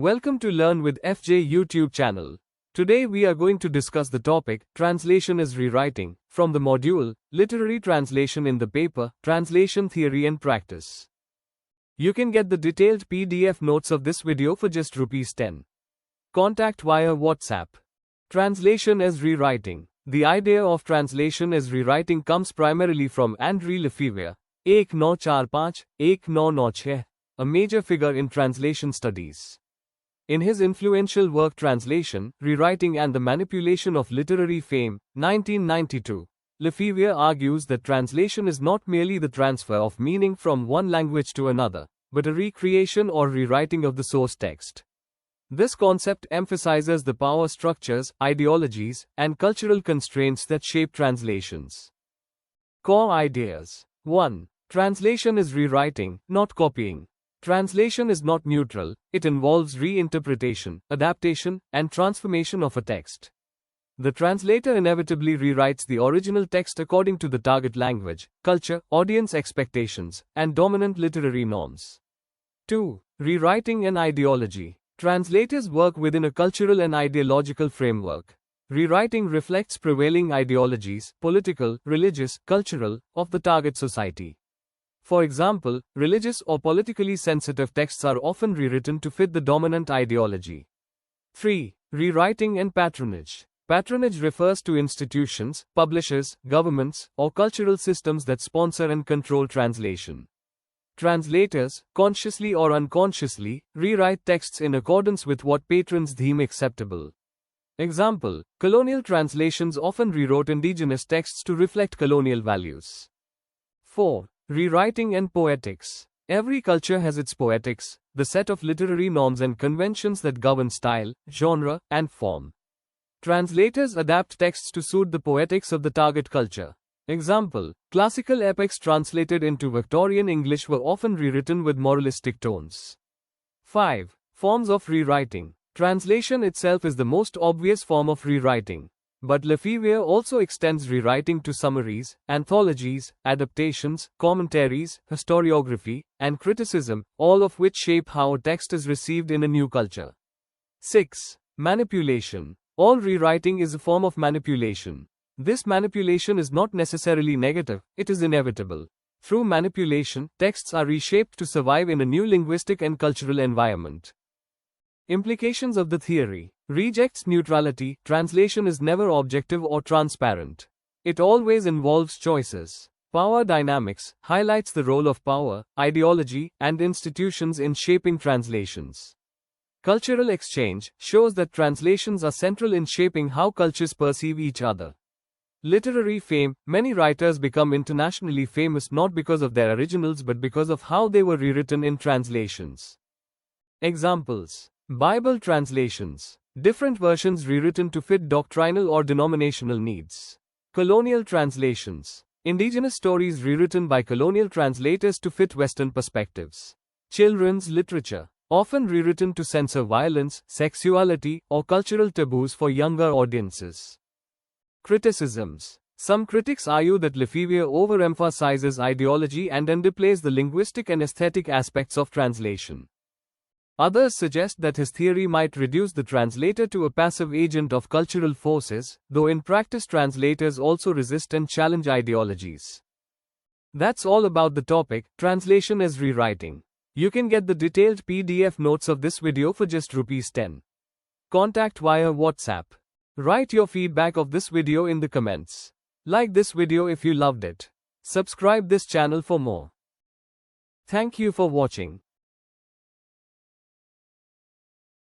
Welcome to Learn with FJ YouTube channel. Today we are going to discuss the topic, Translation is Rewriting, from the module, Literary Translation in the paper, Translation Theory and Practice. You can get the detailed PDF notes of this video for just ₹10. Contact via WhatsApp. Translation as Rewriting. The idea of translation as rewriting comes primarily from André Lefevere, 1945-1996, a major figure in translation studies. In his influential work Translation, Rewriting and the Manipulation of Literary Fame, 1992, Lefevere argues that translation is not merely the transfer of meaning from one language to another, but a recreation or rewriting of the source text. This concept emphasizes the power structures, ideologies, and cultural constraints that shape translations. Core ideas. 1. Translation is rewriting, not copying. Translation is not neutral, it involves reinterpretation, adaptation, and transformation of a text. The translator inevitably rewrites the original text according to the target language, culture, audience expectations, and dominant literary norms. 2. Rewriting and ideology. Translators work within a cultural and ideological framework. Rewriting reflects prevailing ideologies, political, religious, cultural, of the target society. For example, religious or politically sensitive texts are often rewritten to fit the dominant ideology. 3. Rewriting and patronage. Patronage refers to institutions, publishers, governments, or cultural systems that sponsor and control translation. Translators, consciously or unconsciously, rewrite texts in accordance with what patrons deem acceptable. Example, colonial translations often rewrote indigenous texts to reflect colonial values. 4. Rewriting and poetics. Every culture has its poetics, the set of literary norms and conventions that govern style, genre, and form. Translators adapt texts to suit the poetics of the target culture. Example, classical epics translated into Victorian English were often rewritten with moralistic tones. 5. Forms of rewriting. Translation itself is the most obvious form of rewriting. But Lefevere also extends rewriting to summaries, anthologies, adaptations, commentaries, historiography, and criticism, all of which shape how a text is received in a new culture. 6. Manipulation. All rewriting is a form of manipulation. This manipulation is not necessarily negative, it is inevitable. Through manipulation, texts are reshaped to survive in a new linguistic and cultural environment. Implications of the theory. Rejects neutrality. Translation is never objective or transparent. It always involves choices. Power dynamics highlights the role of power, ideology, and institutions in shaping translations. Cultural exchange shows that translations are central in shaping how cultures perceive each other. Literary fame. Many writers become internationally famous not because of their originals but because of how they were rewritten in translations. Examples. Bible translations. Different versions rewritten to fit doctrinal or denominational needs. Colonial translations. Indigenous stories rewritten by colonial translators to fit Western perspectives. Children's literature. Often rewritten to censor violence, sexuality, or cultural taboos for younger audiences. Criticisms. Some critics argue that Lefevere overemphasizes ideology and underplays the linguistic and aesthetic aspects of translation. Others suggest that his theory might reduce the translator to a passive agent of cultural forces, though in practice translators also resist and challenge ideologies. That's all about the topic, translation as rewriting. You can get the detailed PDF notes of this video for just ₹10. Contact via WhatsApp. Write your feedback of this video in the comments. Like this video if you loved it. Subscribe this channel for more. Thank you for watching.